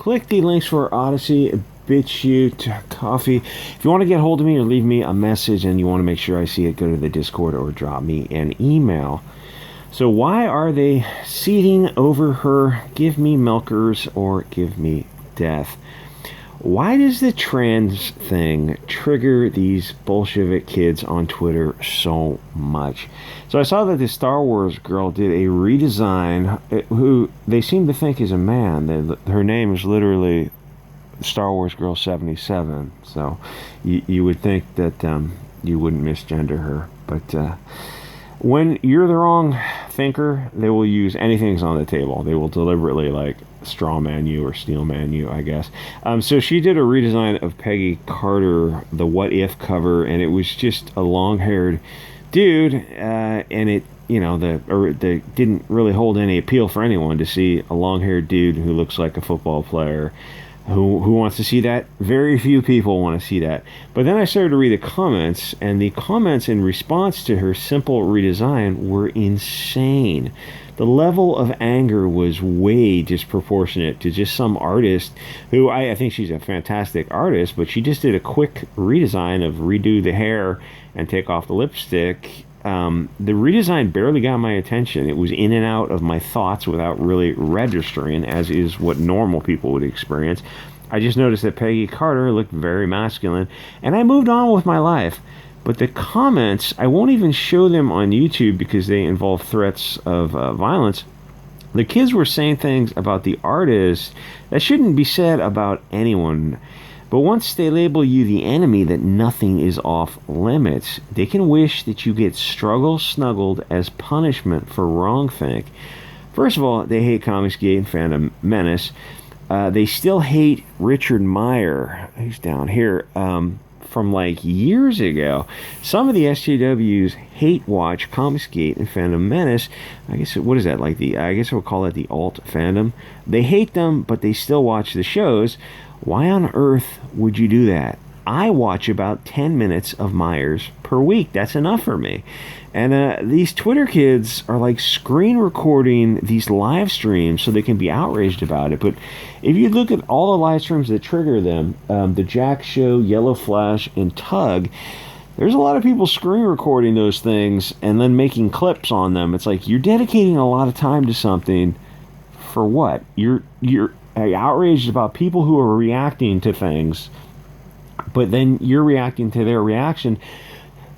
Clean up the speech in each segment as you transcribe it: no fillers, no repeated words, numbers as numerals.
click the links for Odysee, BitChute, Coffee. If you want to get hold of me or leave me a message and you want to make sure I see it, go to the Discord or drop me an email. So why are they seething over her give me milkers or give me death? Why does the trans thing trigger these Bolshevik kids on Twitter so much? So I saw that the Star Wars girl did a redesign, who they seem to think is a man. Her name is literally Star Wars Girl 77. So you would think that you wouldn't misgender her. But when you're the wrong thinker, they will use anything that's on the table. They will deliberately, like, straw man you or steel man you, I guess. So she did a redesign of Peggy Carter, the What If cover, and it was just a long-haired dude, and it, you know, the didn't really hold any appeal for anyone to see a long-haired dude who looks like a football player. Who wants to see that? Very few people want to see that. But then I started to read the comments, and the comments in response to her simple redesign were insane. The level of anger was way disproportionate to just some artist who, I think she's a fantastic artist, but she just did a quick redesign of redo the hair and take off the lipstick. The redesign barely got my attention. It was in and out of my thoughts without really registering, as is what normal people would experience. I just noticed that Peggy Carter looked very masculine, and I moved on with my life. But the comments, I won't even show them on YouTube because they involve threats of violence. The kids were saying things about the artist that shouldn't be said about anyone. But once they label you the enemy, that nothing is off limits. They can wish that you get snuggled as punishment for wrongthink. First of all, they hate Comicsgate and Fandom Menace. They still hate Richard Meyer, who's down here, from like years ago. Some of the SJWs hate watch Comicsgate and Fandom Menace. I guess, what is that, like I guess we'll call it the alt fandom. They hate them, but they still watch the shows. Why on earth would you do that? I watch about 10 minutes of Myers per week. That's enough for me. And these Twitter kids are like screen recording these live streams so they can be outraged about it. But if you look at all the live streams that trigger them, the Jack Show, Yellow Flash, and Tug, there's a lot of people screen recording those things and then making clips on them. It's like you're dedicating a lot of time to something for what? You're outraged about people who are reacting to things, but then you're reacting to their reaction.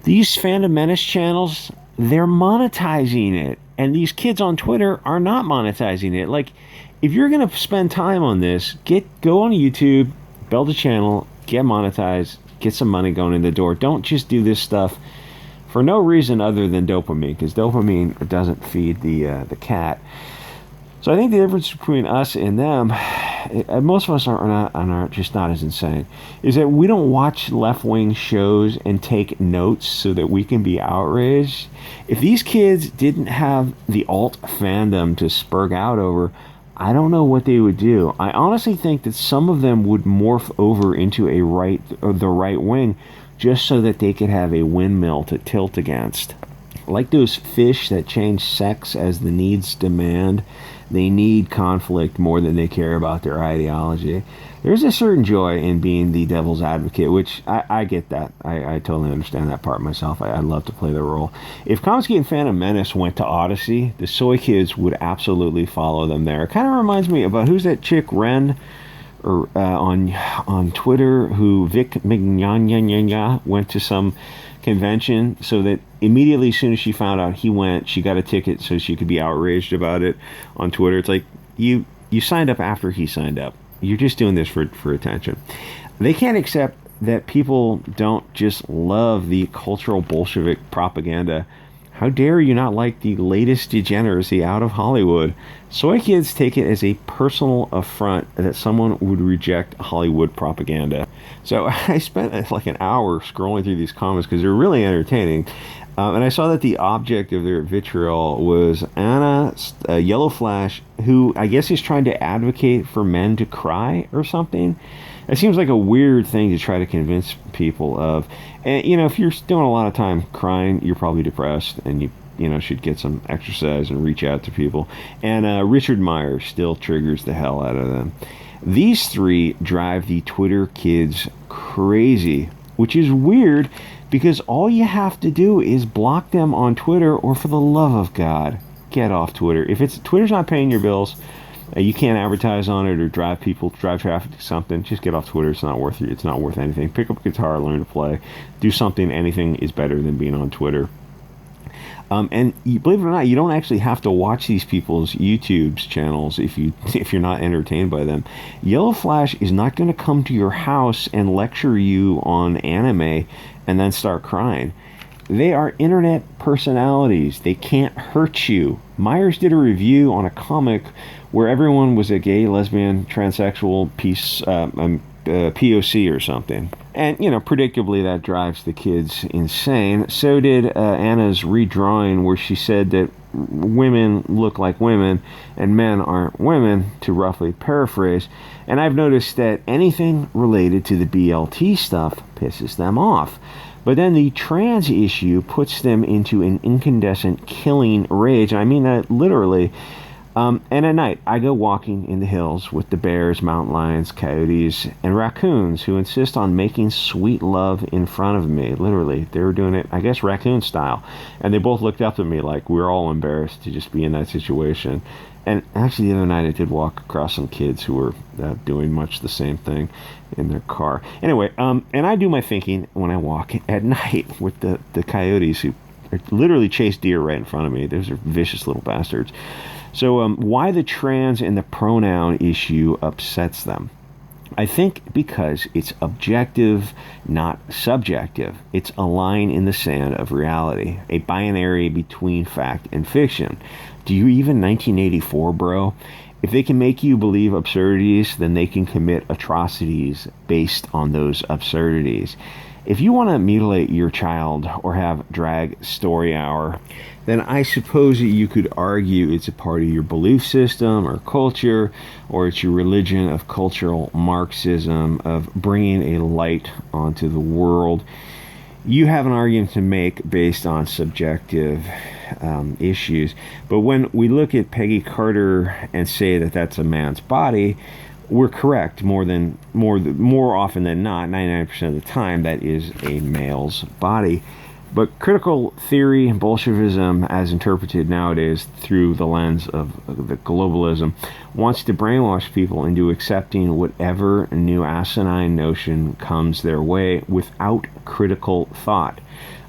These Fandom Menace channels, they're monetizing it, and these kids on Twitter are not monetizing it. Like, if you're going to spend time on this, go on YouTube, build a channel, get monetized, get some money going in the door. Don't just do this stuff for no reason other than dopamine, because dopamine doesn't feed the cat. So I think the difference between us and them, most of us are just not as insane, is that we don't watch left-wing shows and take notes so that we can be outraged. If these kids didn't have the alt fandom to spurg out over, I don't know what they would do. I honestly think that some of them would morph over into the right wing just so that they could have a windmill to tilt against. Like those fish that change sex as the needs demand. They need conflict more than they care about their ideology. There's a certain joy in being the devil's advocate, which I get that. I totally understand that part myself. I'd love to play the role. If Comicsgate and Phantom Menace went to Odysee, the soy kids would absolutely follow them there. It kind of reminds me about, who's that chick, Ren, or on Twitter, who Vic Mignogna went to some convention, so that immediately as soon as she found out he went, she got a ticket so she could be outraged about it on Twitter. It's like, you signed up after he signed up. You're just doing this for attention. They can't accept that people don't just love the cultural Bolshevik propaganda. How dare you not like the latest degeneracy out of Hollywood? Soy kids take it as a personal affront that someone would reject Hollywood propaganda. So I spent like an hour scrolling through these comments because they're really entertaining. And I saw that the object of their vitriol was Anna Yellow Flash, who I guess is trying to advocate for men to cry or something. It seems like a weird thing to try to convince people of. And, if you're doing a lot of time crying, you're probably depressed, and you should get some exercise and reach out to people. And Richard Meyer still triggers the hell out of them. These three drive the Twitter kids crazy, which is weird because all you have to do is block them on Twitter, or for the love of God, get off Twitter. If Twitter's not paying your bills, you can't advertise on it or drive traffic to something, just get off Twitter. It's not worth it. It's not worth anything. Pick up a guitar, learn to play, do something. Anything is better than being on Twitter. And believe it or not, you don't actually have to watch these people's YouTube channels if you're not entertained by them. Yellow Flash is not going to come to your house and lecture you on anime and then start crying. They are internet personalities. They can't hurt you. Myers did a review on a comic where everyone was a gay, lesbian, transsexual, POC or something. And, predictably that drives the kids insane. So did Anna's redrawing where she said that women look like women and men aren't women, to roughly paraphrase. And I've noticed that anything related to the BLT stuff pisses them off. But then the trans issue puts them into an incandescent killing rage. And I mean that literally. And at night, I go walking in the hills with the bears, mountain lions, coyotes, and raccoons who insist on making sweet love in front of me. Literally, they were doing it, I guess, raccoon style. And they both looked up at me like we were all embarrassed to just be in that situation. And actually, the other night, I did walk across some kids who were doing much the same thing in their car. Anyway, and I do my thinking when I walk at night with the coyotes who literally chase deer right in front of me. Those are vicious little bastards. So why the trans and the pronoun issue upsets them? I think because it's objective, not subjective. It's a line in the sand of reality, a binary between fact and fiction. Do you even 1984, bro? If they can make you believe absurdities, then they can commit atrocities based on those absurdities. If you want to mutilate your child or have drag story hour, then I suppose that you could argue it's a part of your belief system or culture, or it's your religion of cultural Marxism, of bringing a light onto the world. You have an argument to make based on subjective issues. But when we look at Peggy Carter and say that that's a man's body, we're correct more often than not. 99% of the time, that is a male's body. But critical theory, Bolshevism, as interpreted nowadays through the lens of the globalism, wants to brainwash people into accepting whatever new asinine notion comes their way without critical thought.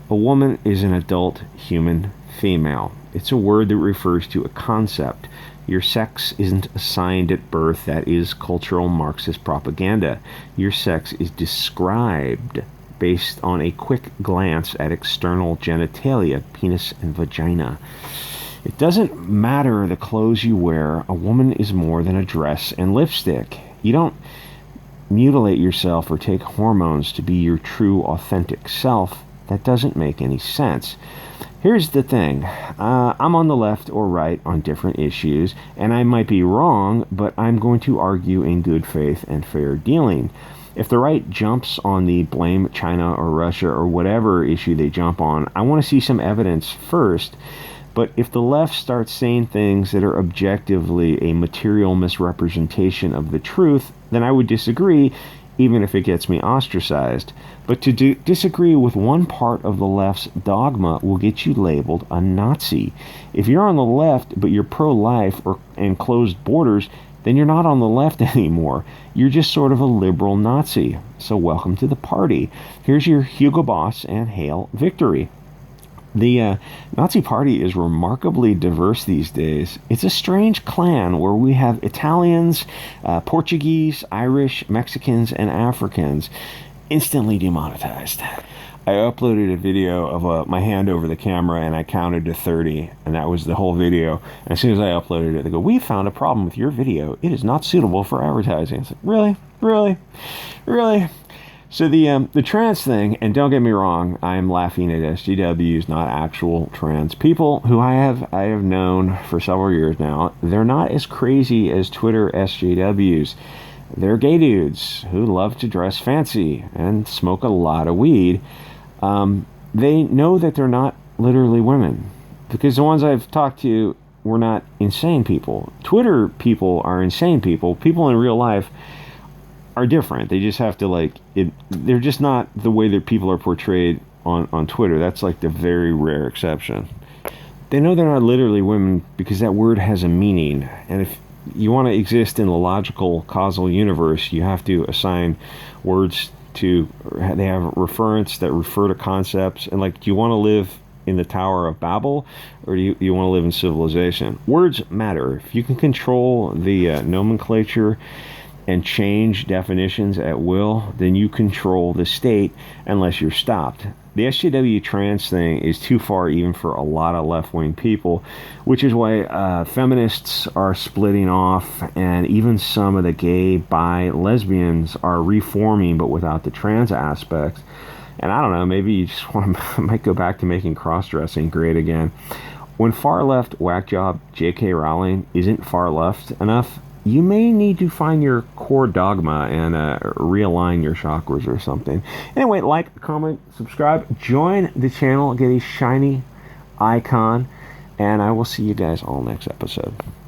A woman is an adult human female. It's a word that refers to a concept. Your sex isn't assigned at birth. That is cultural Marxist propaganda. Your sex is described based on a quick glance at external genitalia, penis and vagina. It doesn't matter the clothes you wear. A woman is more than a dress and lipstick. You don't mutilate yourself or take hormones to be your true, authentic self. That doesn't make any sense. Here's the thing. I'm on the left or right on different issues, and I might be wrong, but I'm going to argue in good faith and fair dealing. If the right jumps on the blame China or Russia or whatever issue they jump on, I want to see some evidence first. But if the left starts saying things that are objectively a material misrepresentation of the truth, then I would disagree, even if it gets me ostracized. But to disagree with one part of the left's dogma will get you labeled a Nazi. If you're on the left, but you're pro-life and closed borders, then you're not on the left anymore. You're just sort of a liberal Nazi. So welcome to the party. Here's your Hugo Boss and hail victory. The Nazi Party is remarkably diverse these days. It's a strange clan where we have Italians, Portuguese, Irish, Mexicans, and Africans instantly demonetized. I uploaded a video of my hand over the camera and I counted to 30, and that was the whole video. And as soon as I uploaded it, they go, "We found a problem with your video. It is not suitable for advertising." It's like, really? Really? Really? So the trans thing, and don't get me wrong, I am laughing at SJWs, not actual trans people who I have known for several years now. They're not as crazy as Twitter SJWs. They're gay dudes who love to dress fancy and smoke a lot of weed. They know that they're not literally women, because the ones I've talked to we're not insane people. Twitter people are insane people. People in real life are different. They just have to they're just not the way that people are portrayed on Twitter. That's like the very rare exception. They know they're not literally women because that word has a meaning. And if you want to exist in a logical causal universe, you have to assign words to, they have referents that refer to concepts. And do you want to live in the Tower of Babel, or do you want to live in civilization? Words matter. If you can control the nomenclature and change definitions at will, then you control the state unless you're stopped. The SJW trans thing is too far even for a lot of left-wing people, which is why feminists are splitting off, and even some of the gay, bi, lesbians are reforming, but without the trans aspects. And I don't know, maybe you just might go back to making cross-dressing great again. When far-left whack job J.K. Rowling isn't far-left enough, you may need to find your core dogma and realign your chakras or something. Anyway, like, comment, subscribe, join the channel, get a shiny icon, and I will see you guys all next episode.